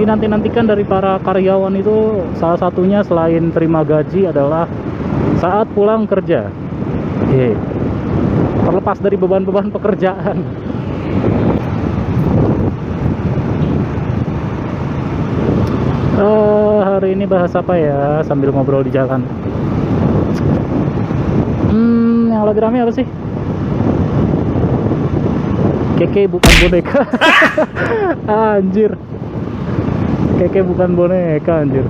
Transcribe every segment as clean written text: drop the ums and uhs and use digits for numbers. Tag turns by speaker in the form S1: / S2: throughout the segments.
S1: dinanti-nantikan dari para karyawan itu salah satunya selain terima gaji adalah saat pulang kerja. Terlepas dari beban-beban pekerjaan. Hari ini bahas apa ya sambil ngobrol di jalan? Yang lagi rame apa sih? Keke bukan boneka. Anjir. Keke bukan boneka, anjir.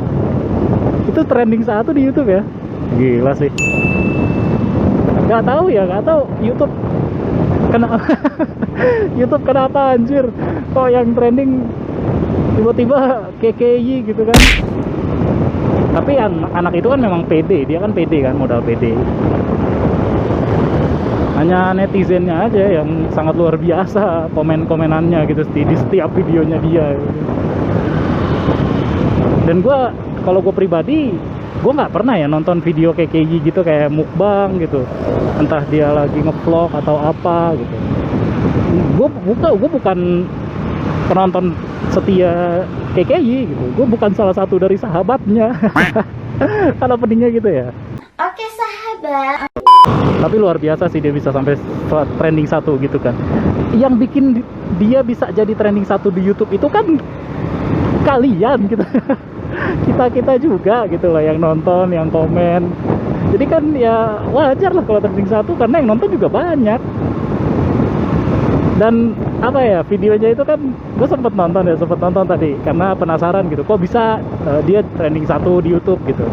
S1: Itu trending satu di YouTube ya. Gila sih. Gak tahu YouTube kenapa. YouTube kenapa anjir? Kok yang trending tiba-tiba KKY gitu kan? Tapi anak itu kan memang pede, dia kan pede kan, modal pede. Hanya netizennya aja yang sangat luar biasa komen-komenannya gitu di setiap videonya dia gitu. Dan kalau gue pribadi, gue nggak pernah ya nonton video KKY gitu, kayak mukbang gitu, entah dia lagi ngevlog atau apa gitu. Gue bukan penonton setia KKY gitu, gue bukan salah satu dari sahabatnya. Kalau pentingnya gitu ya.
S2: Oke sahabat.
S1: Tapi luar biasa sih dia bisa sampai trending satu gitu kan. Yang bikin dia bisa jadi trending satu di YouTube itu kan kalian gitu. Kita juga gitu loh yang nonton, yang komen. Jadi kan ya wajar lah kalau trending satu, karena yang nonton juga banyak. Dan apa ya, videonya itu kan gue sempet nonton tadi karena penasaran gitu, kok bisa dia trending satu di YouTube gitu.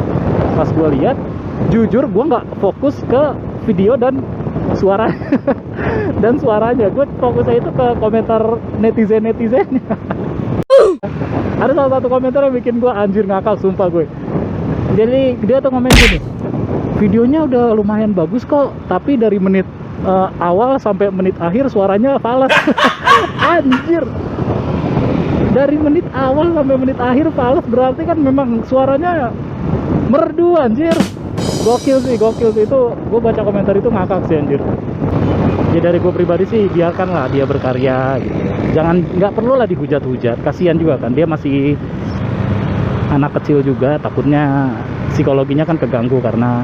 S1: Pas gue lihat, jujur gue nggak fokus ke video dan suara dan suaranya, gue fokusnya itu ke komentar netizennya. Ada salah satu komentar yang bikin gue anjir ngakak sumpah gue. Jadi dia tuh komen gini, videonya udah lumayan bagus kok, tapi dari menit awal sampai menit akhir suaranya fals. Anjir, dari menit awal sampai menit akhir fals, berarti kan memang suaranya merdu anjir. Gokil sih itu. Gue baca komentar itu ngakak sih anjir. Ya dari gue pribadi sih, biarkanlah dia berkarya gitu. Nggak perlu lah dihujat-hujat, kasihan juga kan, dia masih anak kecil juga, takutnya psikologinya kan keganggu karena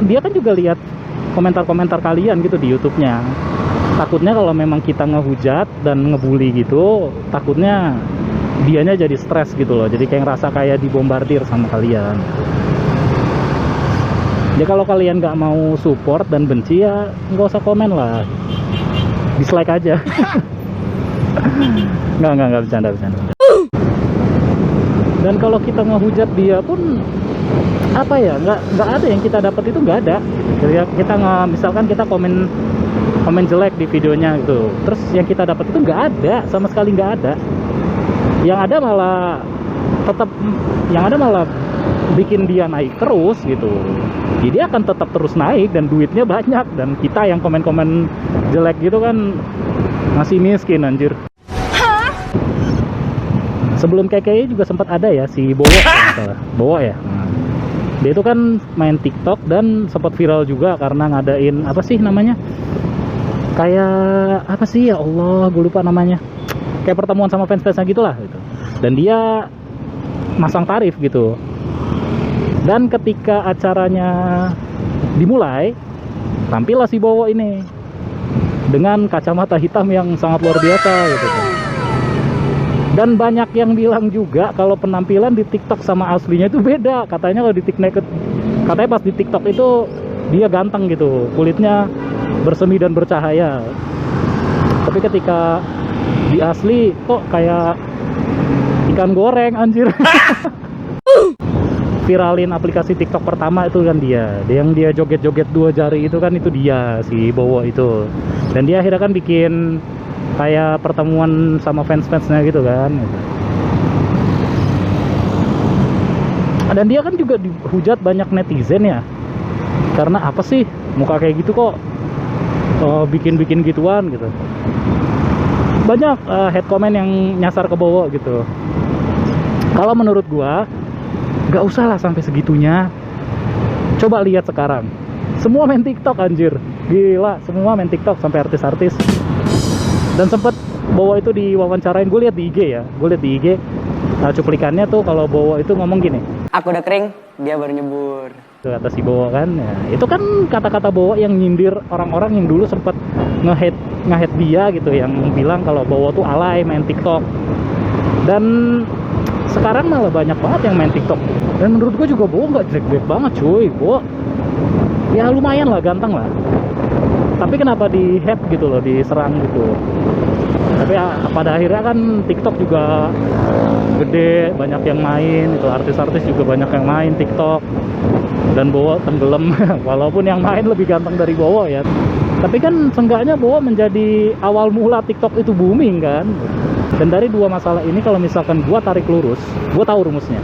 S1: dia kan juga lihat komentar-komentar kalian gitu di YouTube-nya. Takutnya kalau memang kita ngehujat dan ngebully gitu, takutnya dianya jadi stres gitu loh, jadi kayak ngerasa kayak dibombardir sama kalian. Ya kalau kalian nggak mau support dan benci ya nggak usah komen lah, dislike aja. nggak bercanda. Dan kalau kita ngehujat dia pun apa ya, nggak ada yang kita dapat, itu nggak ada. Jadi kita misalkan kita komen jelek di videonya gitu, terus yang kita dapat itu nggak ada, sama sekali nggak ada. Yang ada malah bikin dia naik terus gitu. Jadi dia akan tetap terus naik dan duitnya banyak, dan kita yang komen-komen jelek gitu kan masih miskin anjir. Sebelum KKI juga sempat ada ya si Bowo, Bowo ya. Dia itu kan main TikTok dan sempat viral juga karena ngadain apa sih namanya? Kayak apa sih ya Allah, gue lupa namanya. Kayak pertemuan sama fans-fansnya gitulah gitu. Dan dia masang tarif gitu. Dan ketika acaranya dimulai, tampillah si Bowo ini dengan kacamata hitam yang sangat luar biasa gitu. Dan banyak yang bilang juga kalau penampilan di TikTok sama aslinya itu beda. Katanya kalau di TikTok, katanya pas di TikTok itu dia ganteng gitu, kulitnya bersemi dan bercahaya. Tapi ketika di asli kok kayak ikan goreng anjir. Viralin aplikasi TikTok pertama itu kan dia yang dia joget-joget 2 jari itu kan, itu dia si Bowo itu. Dan dia akhirnya kan bikin kayak pertemuan sama fans-fansnya gitu kan. Dan dia kan juga dihujat banyak netizen ya, karena apa sih muka kayak gitu kok bikin gituan gitu. Banyak head comment yang nyasar ke Bowo gitu. Kalau menurut gua gak usah lah sampai segitunya. Coba lihat sekarang, semua main TikTok anjir, gila, semua main TikTok sampai artis-artis. Dan sempet Bowo itu diwawancarain, gue lihat di IG ya, gue lihat di IG cuplikannya tuh kalau Bowo itu ngomong gini,
S3: Aku udah kering, dia baru nyebur.
S1: tuh kata si Bowo kan, ya, itu kan kata-kata Bowo yang nyindir orang-orang yang dulu sempat nge-hate dia gitu, yang bilang kalau Bowo tuh alay main TikTok. Dan sekarang malah banyak banget yang main TikTok. Dan menurut gue juga Bowo nggak jelek-jelek banget cuy. Bowo ya lumayan lah, ganteng lah. Tapi kenapa di-hate gitu loh, diserang gitu. Tapi ya, pada akhirnya kan TikTok juga gede, banyak yang main itu, artis-artis juga banyak yang main TikTok. Dan Bowo tenggelam walaupun yang main lebih ganteng dari Bowo ya. Tapi kan seenggaknya Bowo menjadi awal mula TikTok itu booming kan. Dan dari dua masalah ini kalau misalkan gua tarik lurus, gua tahu rumusnya.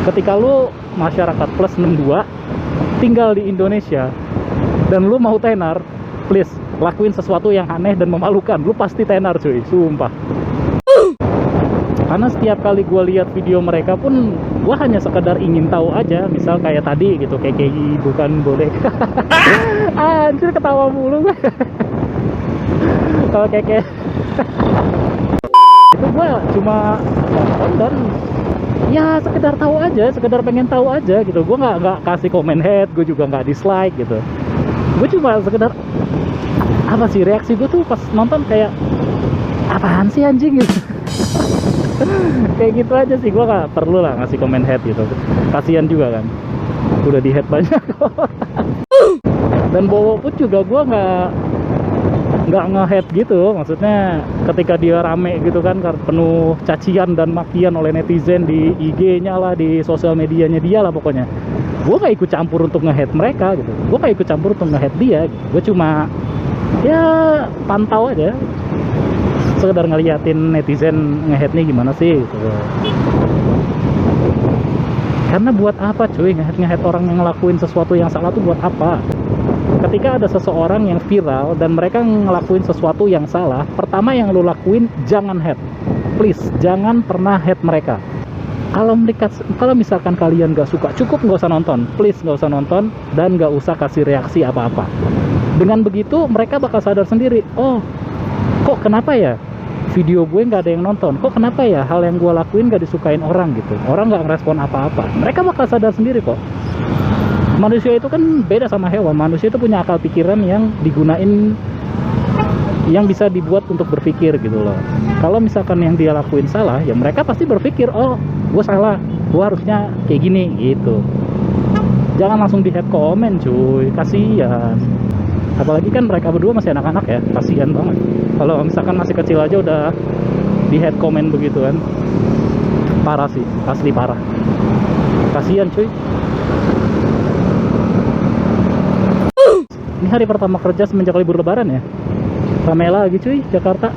S1: Ketika lu masyarakat plus 62 tinggal di Indonesia dan lu mau tenar, please lakuin sesuatu yang aneh dan memalukan, lu pasti tenar cuy, sumpah. Karena setiap kali gue lihat video mereka pun gue hanya sekedar ingin tahu aja, misal kayak tadi gitu, KKI bukan boneka. Anjir ketawa mulu gue. Kalau KKI itu gue cuma nonton dan ya sekedar tahu aja, sekedar pengen tahu aja gitu. Gue nggak kasih komen hate, gue juga nggak dislike gitu. Gue cuma sekedar apa sih reaksi gue tuh pas nonton kayak apaan sih anjing gitu. Kayak gitu aja sih, gue nggak perlu lah ngasih komen hate gitu, kasihan juga kan, udah di hate banyak. Dan Bowo pun juga gue nggak nge-hate gitu, maksudnya ketika dia rame gitu kan, penuh cacian dan makian oleh netizen di IG-nya lah, di sosial medianya dia lah pokoknya, gue nggak ikut campur untuk nge-hate mereka gitu, gue nggak ikut campur untuk nge-hate dia gitu. Gue cuma ya pantau aja, sekedar ngeliatin netizen nge-hate nih gimana sih gitu. Karena buat apa cuy nge-hate orang yang ngelakuin sesuatu yang salah tuh buat apa? Ketika ada seseorang yang viral dan mereka ngelakuin sesuatu yang salah, pertama yang lu lakuin jangan hate, please jangan pernah hate mereka. Kalau misalkan kalian gak suka, cukup nggak usah nonton, please nggak usah nonton dan nggak usah kasih reaksi apa-apa. Dengan begitu mereka bakal sadar sendiri, oh kok kenapa ya video gue nggak ada yang nonton, kok kenapa ya hal yang gue lakuin gak disukain orang gitu, orang nggak ngerespon apa-apa. Mereka bakal sadar sendiri kok. Manusia itu kan beda sama hewan, manusia itu punya akal pikiran yang digunain, yang bisa dibuat untuk berpikir gitu loh. Kalau misalkan yang dia lakuin salah, ya mereka pasti berpikir, oh gue salah, gue harusnya kayak gini gitu. Jangan langsung di hate komen cuy, kasihan. Apalagi kan mereka berdua masih anak-anak ya, kasihan banget. Kalau misalkan masih kecil aja udah di hate komen begitu kan, parah sih, asli parah, kasihan cuy. Ini hari pertama kerja semenjak libur lebaran ya, rame lagi cuy Jakarta.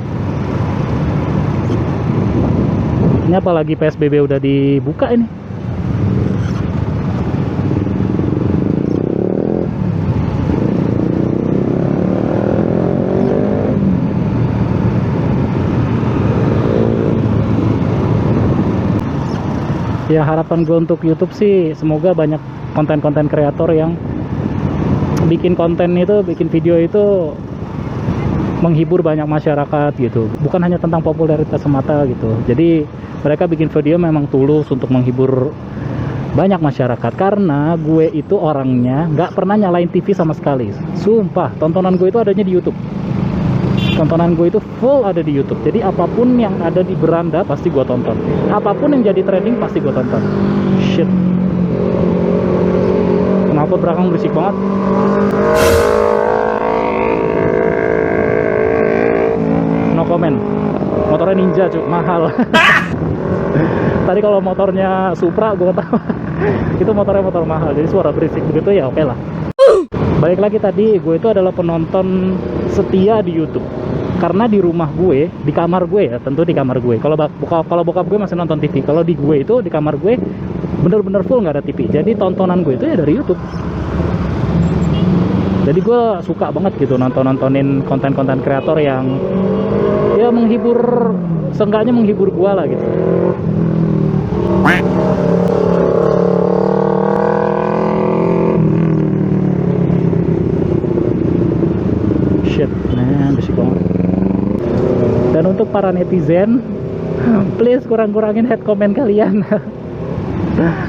S1: Ini apalagi PSBB udah dibuka ini. Ya harapan gue untuk YouTube sih semoga banyak konten-konten kreator yang bikin konten itu, bikin video itu menghibur banyak masyarakat gitu, bukan hanya tentang popularitas semata gitu. Jadi mereka bikin video memang tulus untuk menghibur banyak masyarakat. Karena gue itu orangnya nggak pernah nyalain TV sama sekali, sumpah. Tontonan gue itu adanya di YouTube, tontonan gue itu full ada di YouTube. Jadi apapun yang ada di beranda pasti gue tonton, apapun yang jadi trending pasti gue tonton. Shit, kenapa belakang berisik banget? No comment. Motornya Ninja cuy, mahal. Tadi kalau motornya Supra gue tahu itu motornya motor mahal, jadi suara berisik begitu ya oke lah. Balik lagi tadi, gue itu adalah penonton setia di YouTube. Karena di rumah gue, di kamar gue ya, tentu di kamar gue. Kalau bokap gue masih nonton TV. Kalau di gue itu, di kamar gue bener-bener full nggak ada TV. Jadi tontonan gue itu ya dari YouTube. Jadi gue suka banget gitu nontonin konten-konten kreator yang ya menghibur, seenggaknya menghibur gue lah gitu. Shit, nah berisik banget. Dan untuk untuk para netizen, please kurang-kurangin hate comment kalian.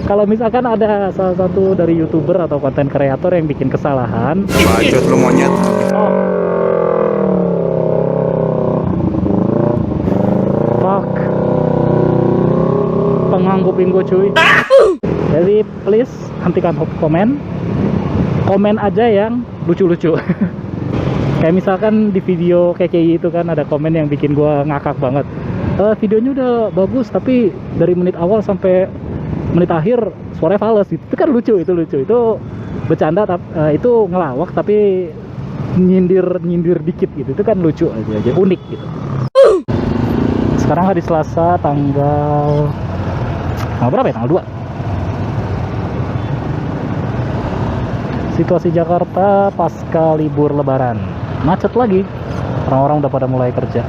S1: Kalau misalkan ada salah satu dari YouTuber atau konten kreator yang bikin kesalahan,
S4: Bacot lu monyet.
S1: oh, fuck, penganggupin gue cuy. Jadi please hentikan komen aja yang lucu-lucu. Kayak misalkan di video KKI itu kan ada komen yang bikin gua ngakak banget. Videonya udah bagus tapi dari menit awal sampai menit akhir suaranya fals gitu. Itu kan lucu, itu lucu. Itu bercanda itu ngelawak tapi nyindir dikit gitu. Itu kan lucu aja unik gitu. Sekarang hari Selasa tanggal berapa ya? Tanggal 2. Situasi Jakarta pasca libur lebaran, macet lagi, orang-orang udah pada mulai kerja.